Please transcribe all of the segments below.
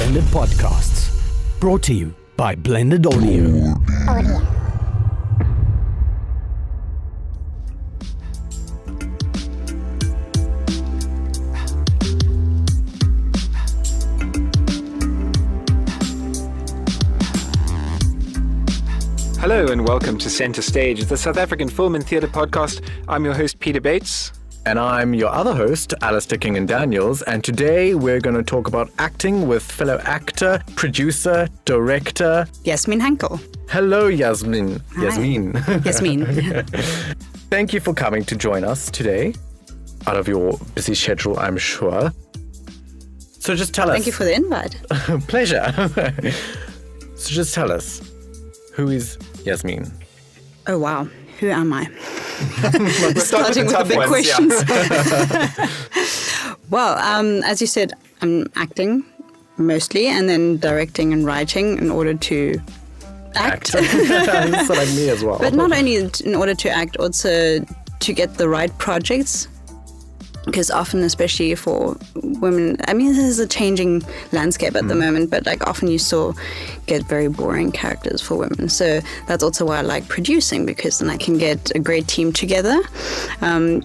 Blended Podcasts. Brought to you by Blended Audio. Hello and welcome to Centre Stage, the South African Film and Theatre Podcast. I'm your host, Peter Bates. And I'm your other host, Alistair King and Daniels, and today we're going to talk about acting with fellow actor, producer, director... Yasmin Hankel. Hello, Yasmin. Hi. Yasmin. Yasmin. Thank you for coming to join us today, out of your busy schedule, I'm sure. So just tell us... Thank you for the invite. Pleasure. So just tell us, who is Yasmin? Oh, wow. Who am I? Starting with the big ones, questions. Yeah. Well, as you said, I'm acting mostly and then directing and writing in order to act. So like me as well. But not only in order to act, also to get the right projects. Because often, especially for women, I mean, this is a changing landscape at the moment, but like often you still get very boring characters for women. So that's also why I like producing, because then I can get a great team together. I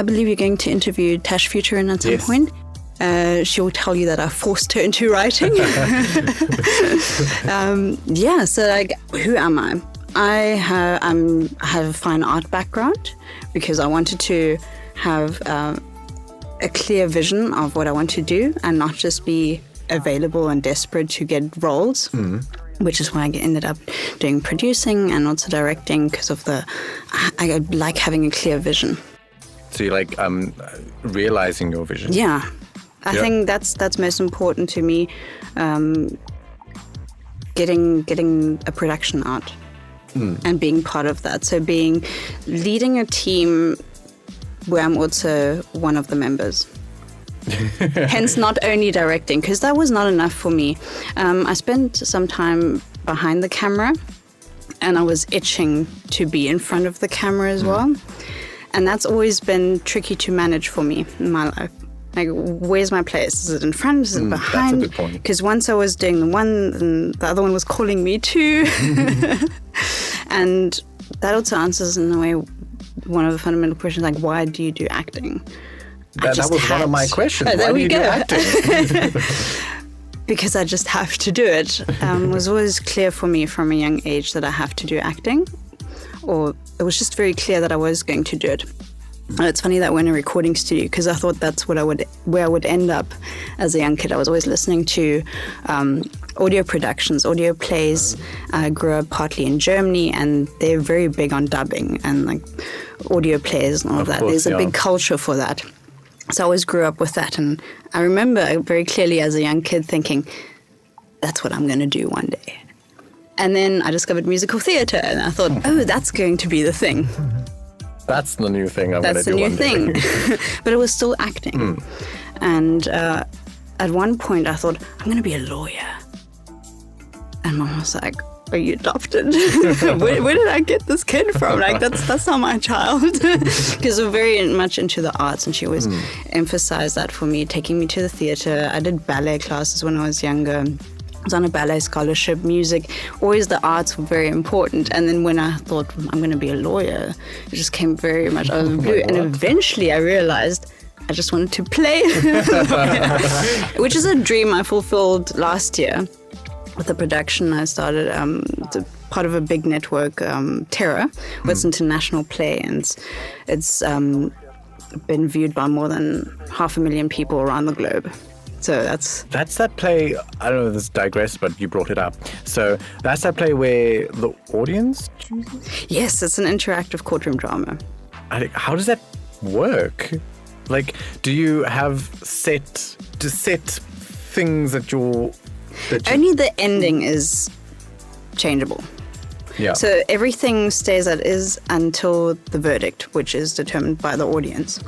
believe you're going to interview Tash Futurin at some point. She'll tell you that I forced her into writing. So like, who am I? I have a fine art background because I wanted to have a clear vision of what I want to do and not just be available and desperate to get roles, which is why I ended up doing producing and also directing because of I like having a clear vision. So you like realizing your vision? Yeah. I think that's most important to me, getting a production out and being part of that. So leading a team where I'm also one of the members. Hence not only directing, because that was not enough for me. I spent some time behind the camera and I was itching to be in front of the camera as well. And that's always been tricky to manage for me in my life. Like, where's my place? Is it in front? Is it behind? That's a good point. Because once I was doing the one and the other one was calling me too. And that also answers in a way one of the fundamental questions, like, why do you do acting? That was one of my questions. Oh, why do you do acting? Because I just have to do it. It was always clear for me from a young age that I have to do acting, or it was just very clear that I was going to do it. It's funny that we're in a recording studio because I thought that's where I would end up as a young kid. I was always listening to audio productions, audio plays. I grew up partly in Germany, and they're very big on dubbing and like audio plays and all of that. Course, There's a big culture for that. So I always grew up with that, and I remember very clearly as a young kid thinking, that's what I'm going to do one day. And then I discovered musical theatre, and I thought, oh, that's going to be the thing. That's the new thing I'm going to do one day. That's the new thing. But it was still acting. And at one point I thought, I'm going to be a lawyer. And Mom was like, are you adopted? where did I get this kid from? Like, that's not my child. Because we're very much into the arts, and she always emphasized that for me, taking me to the theatre. I did ballet classes when I was younger. I was on a ballet scholarship, music, always the arts were very important. And then when I thought, I'm going to be a lawyer, it just came very much out of the blue. And eventually I realized I just wanted to play, which is a dream I fulfilled last year. With the production, I started part of a big network, Terra, where it's an international play, and it's been viewed by more than 500,000 people around the globe. So that's that play. I don't know if this digress, but you brought it up. So that's that play where the audience chooses? Yes, it's an interactive courtroom drama. How does that work? Like, do you have set things that you... Only the ending is changeable. Yeah. So everything stays as is until the verdict, which is determined by the audience.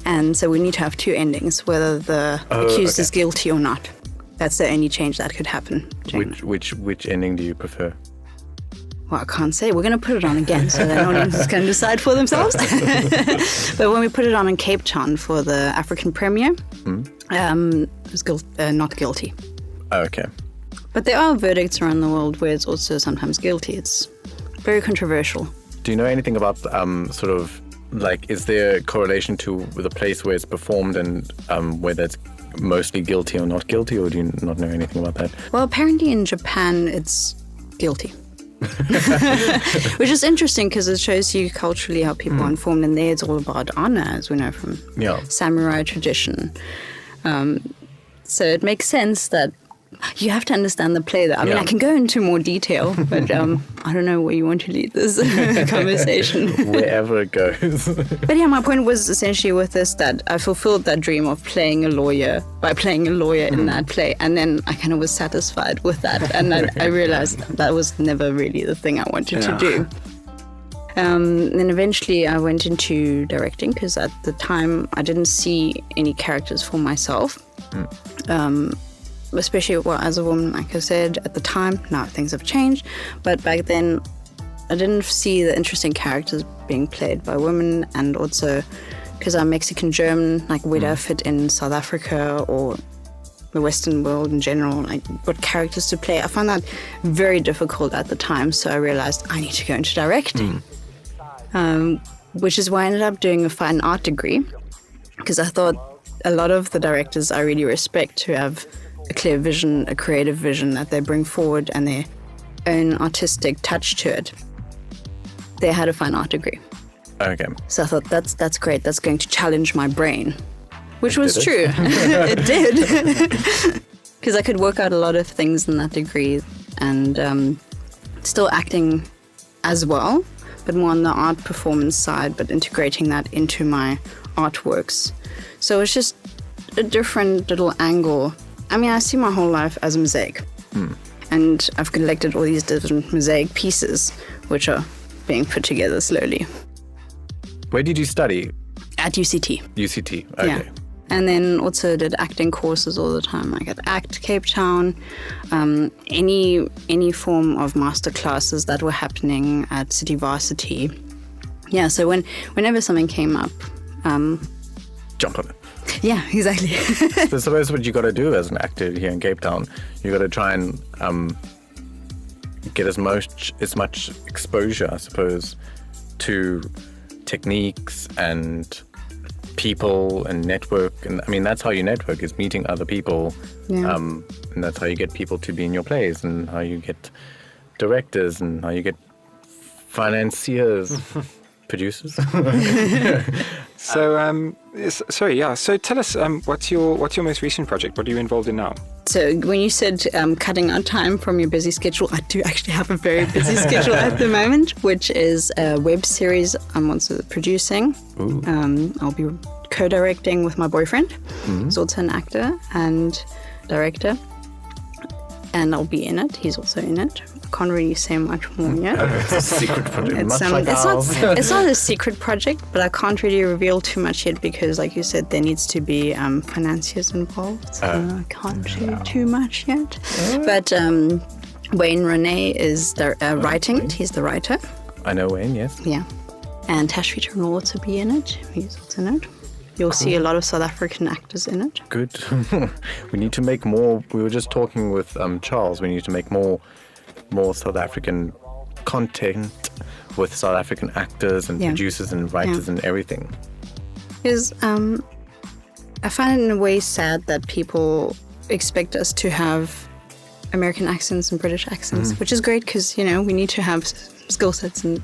And so we need to have two endings, whether the accused is guilty or not. That's the only change that could happen. Which ending do you prefer? well, I can't say. We're going to put it on again so that audiences can decide for themselves. But when we put it on in Cape Town for the African premiere, it was not guilty. Okay. But there are verdicts around the world where it's also sometimes guilty. It's very controversial. Do you know anything about sort of like, is there a correlation to the place where it's performed and whether it's mostly guilty or not guilty, or do you not know anything about that? Well, apparently in Japan it's guilty. Which is interesting because it shows you culturally how people are informed, and there it's all about honor, as we know from samurai tradition. So it makes sense that you have to understand the play, though. I mean, I can go into more detail, but I don't know where you want to lead this conversation. Wherever it goes. But yeah, my point was essentially with this that I fulfilled that dream of playing a lawyer by playing a lawyer in that play. And then I kind of was satisfied with that. And I realized that was never really the thing I wanted to do. Then eventually I went into directing because at the time I didn't see any characters for myself. Especially as a woman, like I said, at the time. Now things have changed, but back then I didn't see the interesting characters being played by women, and also because I'm Mexican-German, like where do I fit in South Africa or the Western world in general, like what characters to play. I found that very difficult at the time, so I realized I need to go into directing, which is why I ended up doing a fine art degree, because I thought a lot of the directors I really respect who have a clear vision, a creative vision that they bring forward and their own artistic touch to it. They had a fine art degree. Okay. So I thought, that's great. That's going to challenge my brain, which was true. It did. Because I could work out a lot of things in that degree and still acting as well, but more on the art performance side, but integrating that into my artworks. So it's just a different little angle. I mean, I see my whole life as a mosaic. And I've collected all these different mosaic pieces, which are being put together slowly. Where did you study? At UCT. UCT, okay. Yeah. And then also did acting courses all the time, like at ACT Cape Town, any form of master classes that were happening at City Varsity. Yeah, so whenever something came up... Jump on it. Yeah, exactly. So suppose what you got to do as an actor here in Cape Town, you got to try and get as much exposure, I suppose, to techniques and people and network. And I mean, that's how you network, is meeting other people. Yeah. And that's how you get people to be in your plays, and how you get directors, and how you get financiers. Producers. So, So tell us, what's your most recent project? What are you involved in now? So when you said cutting out time from your busy schedule, I do actually have a very busy schedule at the moment, which is a web series I'm also producing. I'll be co-directing with my boyfriend, who's also an actor and director, and I'll be in it. He's also in it. Can't really say much more yet. It's a secret project. It's not a secret project, but I can't really reveal too much yet because, like you said, there needs to be financiers involved. So I can't share too much yet. But Wayne Renee is writing it. He's the writer. I know Wayne, yes. Yeah. And Tash Peter will also be in it. He's also in it. You'll see a lot of South African actors in it. Good. We need to make more. We were just talking with Charles. We need to make more South African content with South African actors and producers and writers and everything. Because I find it in a way sad that people expect us to have American accents and British accents, which is great because, we need to have skill sets and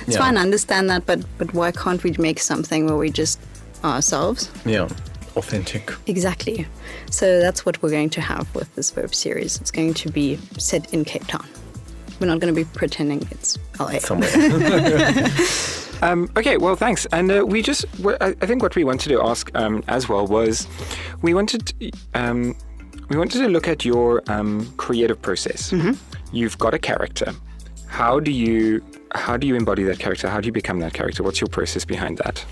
it's fine, I understand that, but why can't we make something where we just are ourselves? Yeah, authentic. Exactly. So that's what we're going to have with this web series. It's going to be set in Cape Town. We're not going to be pretending it's LA. Somewhere. Okay, well, thanks. And I think what we wanted to ask as well was, we wanted to look at your creative process. You've got a character. How do you embody that character? How do you become that character? What's your process behind that?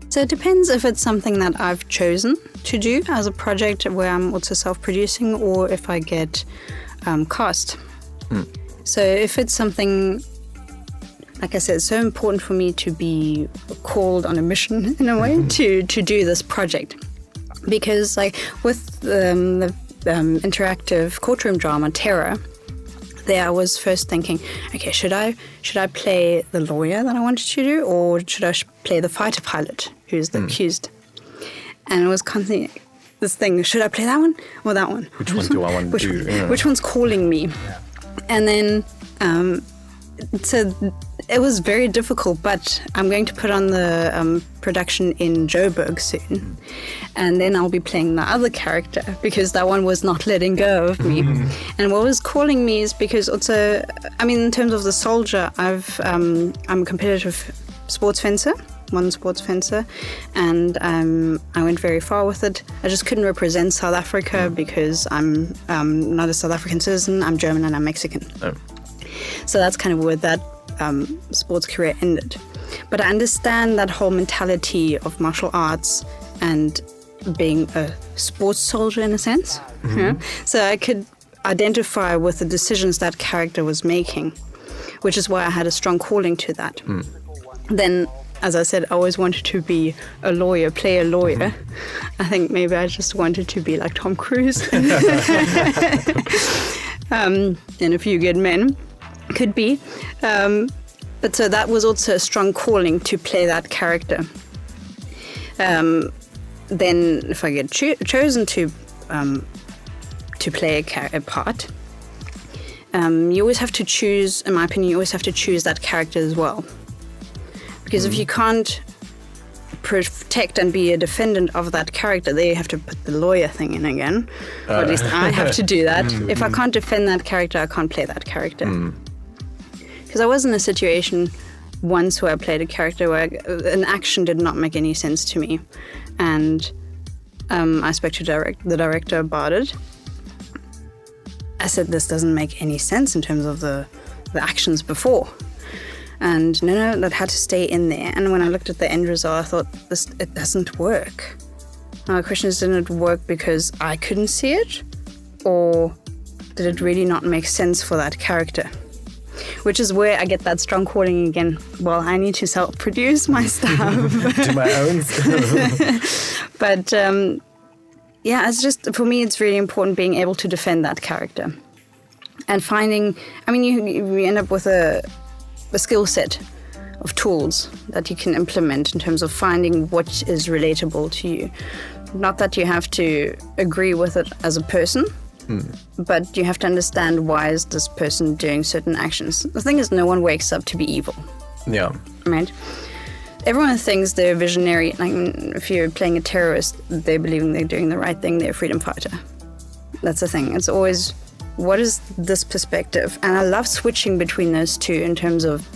So it depends if it's something that I've chosen to do as a project where I'm also self-producing, or if I get cast. So if it's something, like I said, it's so important for me to be called on a mission in a way to do this project. Because like with the interactive courtroom drama, Terror, there I was first thinking, okay, should I play the lawyer that I wanted to do, or should I play the fighter pilot who's the accused? And it was constantly this thing, should I play that one or that one? Which one do I want to do? Yeah. Which one's calling me? And then, so it was very difficult, but I'm going to put on the production in Joburg soon. And then I'll be playing the other character because that one was not letting go of me. And what was calling me is because also, I mean, in terms of the soldier, I'm a competitive sports fencer. One sports fencer, and I went very far with it. I just couldn't represent South Africa because I'm not a South African citizen. I'm German and I'm Mexican. Oh. So that's kind of where that sports career ended. But I understand that whole mentality of martial arts and being a sports soldier in a sense. Yeah? So I could identify with the decisions that character was making, which is why I had a strong calling to that. Then, as I said, I always wanted to be a lawyer, play a lawyer. I think maybe I just wanted to be like Tom Cruise. And A Few Good Men. Could be. But so that was also a strong calling to play that character. Then if I get chosen to play a part, you always have to choose, in my opinion, you always have to choose that character as well. Because if you can't protect and be a defendant of that character, there you have to put the lawyer thing in again. Or at least I have to do that. If I can't defend that character, I can't play that character. Because I was in a situation once where I played a character where an action did not make any sense to me. And I spoke to the director about it. I said, this doesn't make any sense in terms of the actions before. And no, that had to stay in there. And when I looked at the end result, I thought, it doesn't work. Now the question is, didn't it work because I couldn't see it? Or did it really not make sense for that character? Which is where I get that strong calling again. Well, I need to self-produce my stuff. Do my own. But yeah, it's just, for me, it's really important being able to defend that character. And finding, I mean, you end up with a skill set of tools that you can implement in terms of finding what is relatable to you. Not that you have to agree with it as a person, but you have to understand, why is this person doing certain actions. The thing is, no one wakes up to be evil. Yeah. Right? Everyone thinks they're visionary. Like, if you're playing a terrorist, they're believing they're doing the right thing, they're a freedom fighter. That's the thing. It's always, what is this perspective? And I love switching between those two in terms of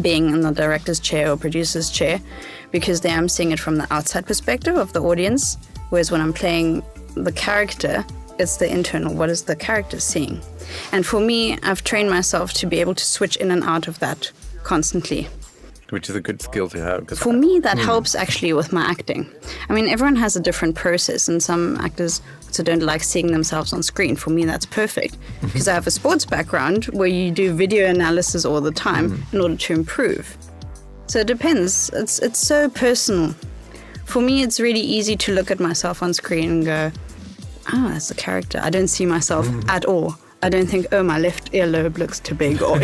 being in the director's chair or producer's chair, because there I'm seeing it from the outside perspective of the audience, whereas when I'm playing the character, it's the internal, what is the character seeing? And for me, I've trained myself to be able to switch in and out of that constantly. Which is a good skill to have. For me, that helps actually with my acting. I mean, everyone has a different process, and some actors also don't like seeing themselves on screen. For me, that's perfect, because I have a sports background where you do video analysis all the time in order to improve. So it depends. It's so personal. For me, it's really easy to look at myself on screen and go, oh, that's the character. I don't see myself at all. I don't think, oh, my left earlobe looks too big, or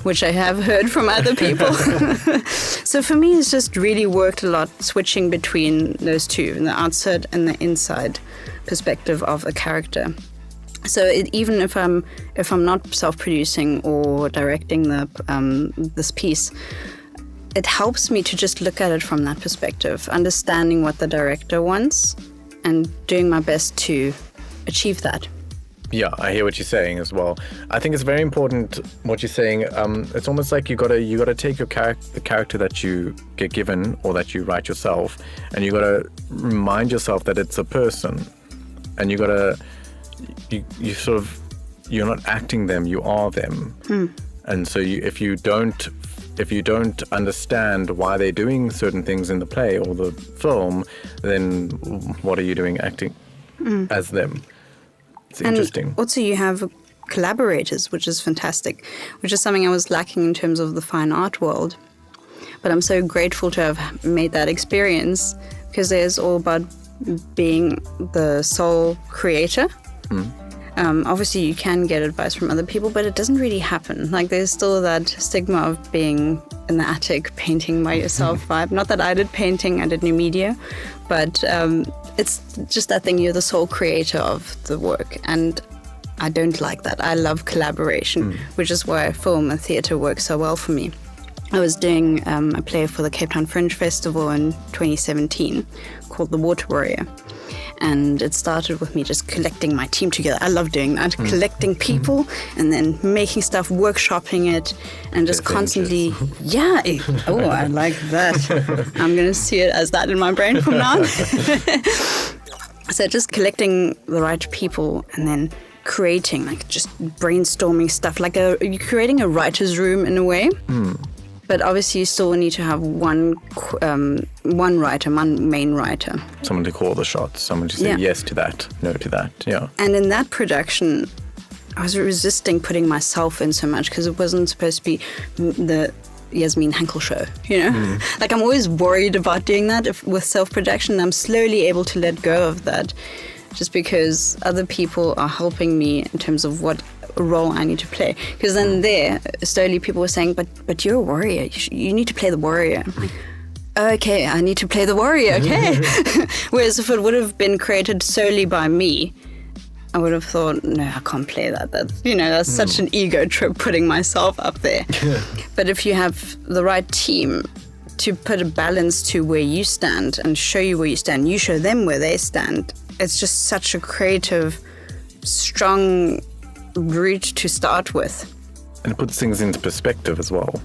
which I have heard from other people. So for me, it's just really worked a lot, switching between those two, the outside and the inside perspective of a character. So even if I'm not self-producing or directing this piece, it helps me to just look at it from that perspective, understanding what the director wants and doing my best to achieve that. Yeah, I hear what you're saying as well. I think it's very important what you're saying. It's almost like you gotta take your the character that you get given or that you write yourself, and you gotta remind yourself that it's a person, and you you're not acting them, you are them. And so if you don't understand why they're doing certain things in the play or the film, then what are you doing acting as them? It's interesting. Also, you have collaborators, which is fantastic, which is something I was lacking in terms of the fine art world. But I'm so grateful to have made that experience, because it's all about being the sole creator. Obviously, you can get advice from other people, but it doesn't really happen. Like, there's still that stigma of being in the attic painting by yourself vibe. Not that I did painting, I did new media, but it's just that thing, you're the sole creator of the work. And I don't like that. I love collaboration, which is why film and theatre work so well for me. I was doing a play for the Cape Town Fringe Festival in 2017 called The Water Warrior. And it started with me just collecting my team together. I love doing that, collecting people and then making stuff, workshopping it, and just constantly, oh, I like that. I'm going to see it as that in my brain from now on. So just collecting the right people and then creating, like just brainstorming stuff, like you're creating a writer's room in a way. But obviously, you still need to have one writer, one main writer. Someone to call the shots, someone to say yes to that, no to that, yeah. And in that production, I was resisting putting myself in so much, because it wasn't supposed to be the Yasmin Hankel show, you know? Like, I'm always worried about doing that with self-production. I'm slowly able to let go of that, just because other people are helping me in terms of what role I need to play. Because then slowly people were saying, but you're a warrior. You need to play the warrior. I'm like, okay, I need to play the warrior, okay. Whereas if it would have been created solely by me, I would have thought, no, I can't play that. That's such an ego trip, putting myself up there. But if you have the right team to put a balance to where you stand and show you where you stand, you show them where they stand. It's just such a creative, strong route to start with. And it puts things into perspective as well.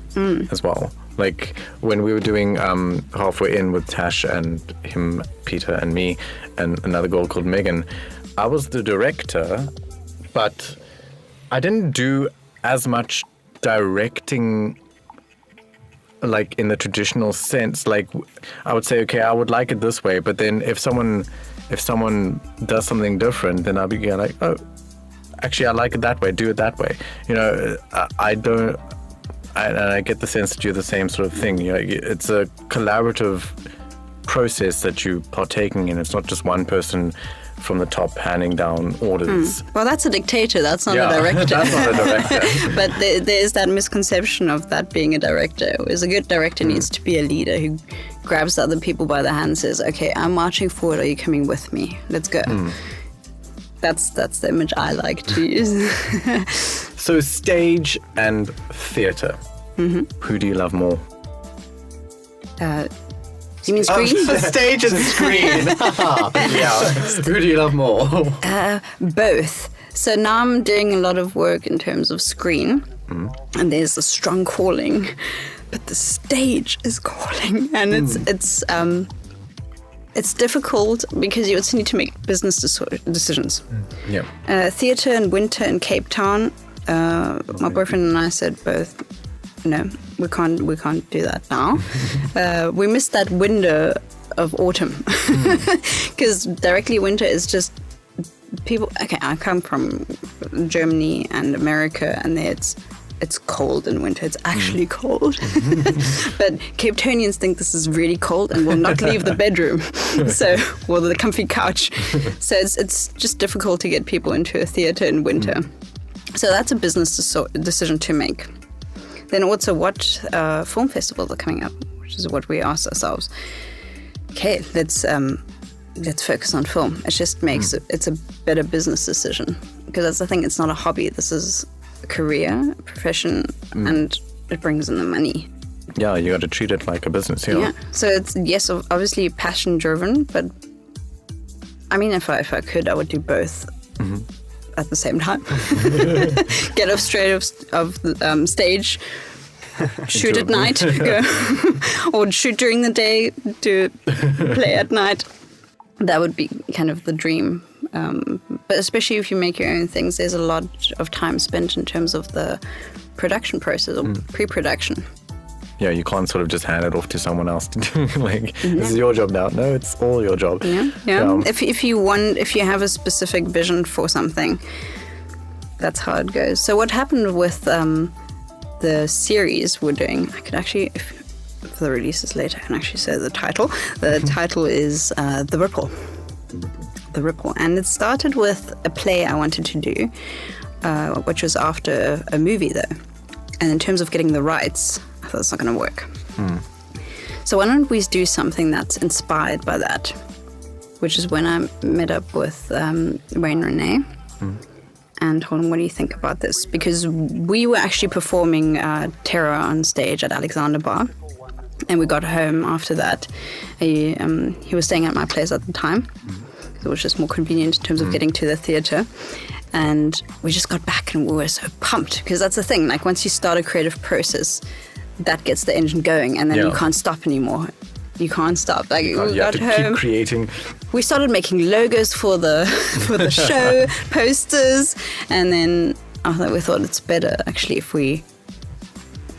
Like when we were doing Halfway In with Tash and him, Peter and me, and another girl called Megan, I was the director, but I didn't do as much directing, like in the traditional sense. Like I would say, okay, I would like it this way, but then if someone does something different, then I'll be like, oh, actually, I like it that way. Do it that way. I get the sense that you're the same sort of thing. It's a collaborative process that you're partaking in. It's not just one person from the top handing down orders. Well, that's a dictator. That's not a director. That's not a director. But there's that misconception of that being a director. Whereas a good director needs to be a leader who grabs other people by the hand and says, okay, I'm marching forward. Are you coming with me? Let's go. That's the image I like to use. So stage and theatre. Who do you love more? You mean screen? Stage and screen. Yeah. Who do you love more? Both. So now I'm doing a lot of work in terms of screen, and there's a strong calling, but the stage is calling, and it's difficult because you also need to make business decisions. Theatre in winter in Cape Town. My boyfriend and I said both, no, we can't do that now. We missed that window of autumn, because directly winter is just people. Okay, I come from Germany and America, and there it's cold in winter. It's actually cold. But Cape Townians think this is really cold and will not leave the bedroom. Or the comfy couch. So it's just difficult to get people into a theatre in winter. So that's a business decision to make. Then also what film festivals are coming up, which is what we asked ourselves. Okay, let's focus on film. It just makes it's a better business decision, because that's the thing. It's not a hobby. This is a career, a profession, and it brings in the money. Yeah, you got to treat it like a business. Yeah. So it's obviously passion driven, but I mean, if I could, I would do both. At the same time. Get off straight of the stage, shoot at night, go, or shoot during the day, do play at night. That would be kind of the dream. But especially if you make your own things, there's a lot of time spent in terms of the production process or pre-production. Yeah, you can't sort of just hand it off to someone else to do. This is your job now. No, it's all your job. Yeah. If you have a specific vision for something, that's how it goes. So what happened with the series we're doing, I could actually, if the release is later, I can actually say the title. The title is The Ripple. The Ripple. And it started with a play I wanted to do, which was after a movie though. And in terms of getting the rights, I thought it's not going to work. So why don't we do something that's inspired by that? Which is when I met up with Wayne Renee and told him, what do you think about this? Because we were actually performing Terror on stage at Alexander Bar. And we got home after that. He was staying at my place at the time. It was just more convenient in terms of getting to the theatre. And we just got back and we were so pumped. Because that's the thing, like once you start a creative process, that gets the engine going and then you can't stop anymore. You can't stop. Like we got home, keep creating. We started making logos for the show, posters, and then we thought it's better actually if we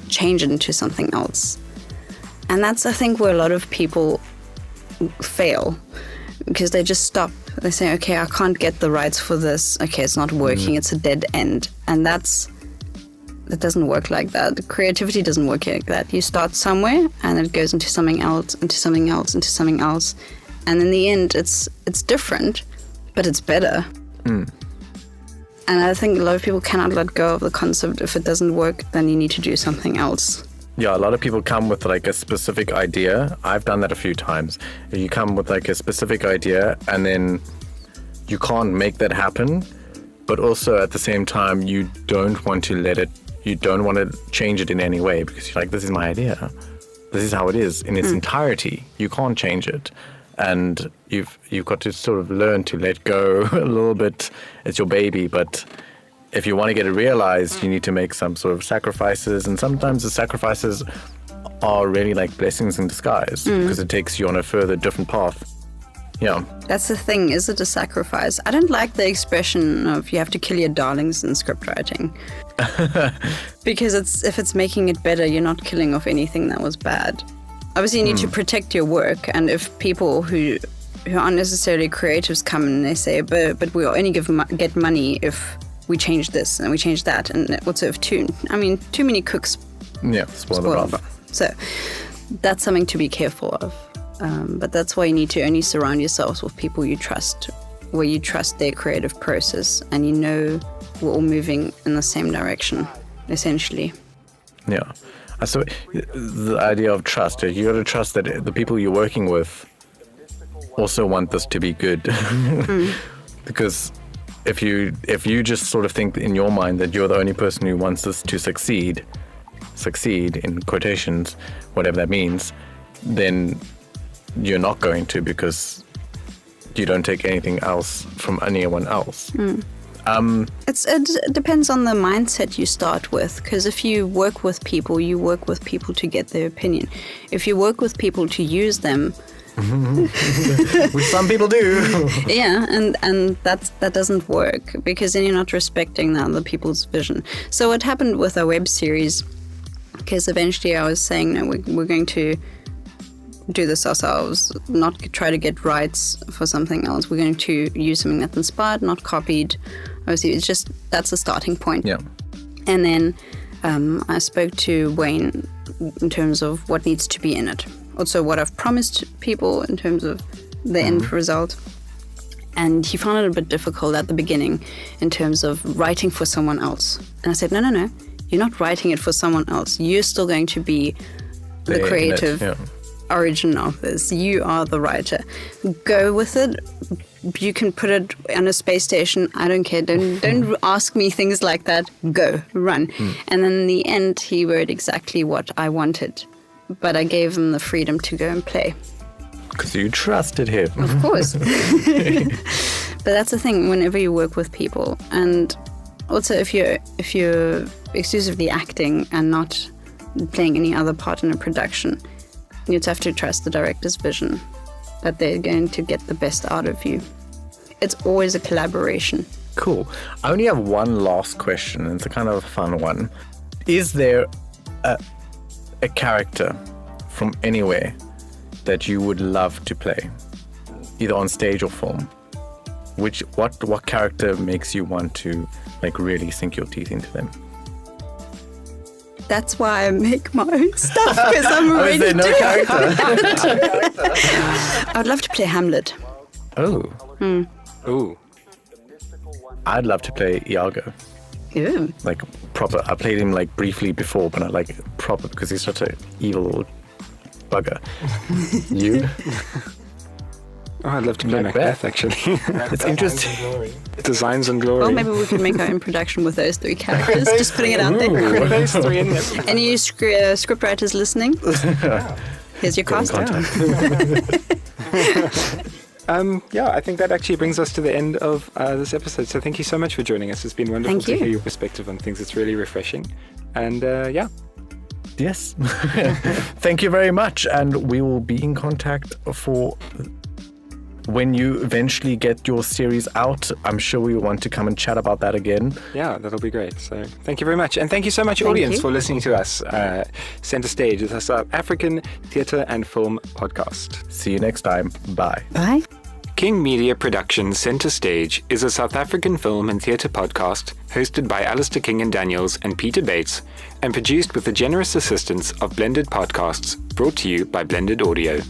change it into something else. And that's, I think, where a lot of people fail because they just stop. They say, okay, I can't get the rights for this. Okay, it's not working. It's a dead end. And that doesn't work like that. Creativity doesn't work like that. You start somewhere and it goes into something else, into something else, into something else. And in the end, it's different, but it's better. And I think a lot of people cannot let go of the concept. If it doesn't work, then you need to do something else. Yeah, a lot of people come with like a specific idea. I've done that a few times. You come with like a specific idea and then you can't make that happen. But also at the same time, you don't want to change it in any way because you're like, this is my idea. This is how it is in its entirety. You can't change it. And you've got to sort of learn to let go a little bit. It's your baby, but if you want to get it realized, you need to make some sort of sacrifices. And sometimes the sacrifices are really like blessings in disguise because it takes you on a further different path. Yeah. That's the thing. Is it a sacrifice? I don't like the expression of you have to kill your darlings in script writing. Because if it's making it better, you're not killing off anything that was bad. Obviously, you need to protect your work. And if people who aren't necessarily creatives come and they say, but we only get money if we change this and we change that. And also if too many cooks spoil the broth. So that's something to be careful of. But that's why you need to only surround yourselves with people you trust, where you trust their creative process and you know we're all moving in the same direction, essentially. Yeah. So the idea of trust, you got to trust that the people you're working with also want this to be good. Because if you just sort of think in your mind that you're the only person who wants this to succeed in quotations, whatever that means, then you're not going to because you don't take anything else from anyone else. It depends on the mindset you start with, because if you work with people, you work with people to get their opinion. If you work with people to use them, which some people do. Yeah, and that doesn't work because then you're not respecting the other people's vision. So what happened with our web series, because eventually I was saying, no, we're going to do this ourselves, not try to get rights for something else. We're going to use something that's inspired, not copied. Obviously, it's just, that's a starting point. Yeah. And then I spoke to Wayne in terms of what needs to be in it. Also what I've promised people in terms of the end result. And he found it a bit difficult at the beginning in terms of writing for someone else. And I said, no, you're not writing it for someone else. You're still going to be the creative origin of this. You are the writer. Go with it. You can put it on a space station. I don't care. Don't ask me things like that. Go, run. And then in the end, he wrote exactly what I wanted. But I gave him the freedom to go and play. Because you trusted him. Of course. But that's the thing, whenever you work with people. And also if you're exclusively acting and not playing any other part in a production, you just have to trust the director's vision, that they're going to get the best out of you. It's always a collaboration. Cool. I only have one last question, and it's a kind of a fun one. Is there a character from anywhere that you would love to play, either on stage or film? What character makes you want to like really sink your teeth into them? That's why I make my own stuff, because I'm already is there no doing character? I would love to play Hamlet. Oh. Ooh. I'd love to play Iago. Ew. Like proper. I played him like briefly before, but I like proper because he's such an evil little bugger. You? Oh, I'd love to play Macbeth, actually. It's interesting. Designs and glory. Well, maybe we could make our own production with those 3 characters. Just putting it out there. Those 3 in there. Any script writers listening? Here's your cast. I think that actually brings us to the end of this episode. So thank you so much for joining us. It's been wonderful Thank to you. hear your perspective on things. It's really refreshing. And Yes. Thank you very much. And we will be in contact for when you eventually get your series out. I'm sure we want to come and chat about that again. yeah, that'll be great. So thank you very much. And thank you so much, audience, you. for listening to us. Center Stage is a South African theatre and film podcast. See you next time. Bye. Bye. King Media Productions Center Stage is a South African film and theatre podcast hosted by Alistair King and Daniels and Peter Bates and produced with the generous assistance of Blended Podcasts, brought to you by Blended Audio.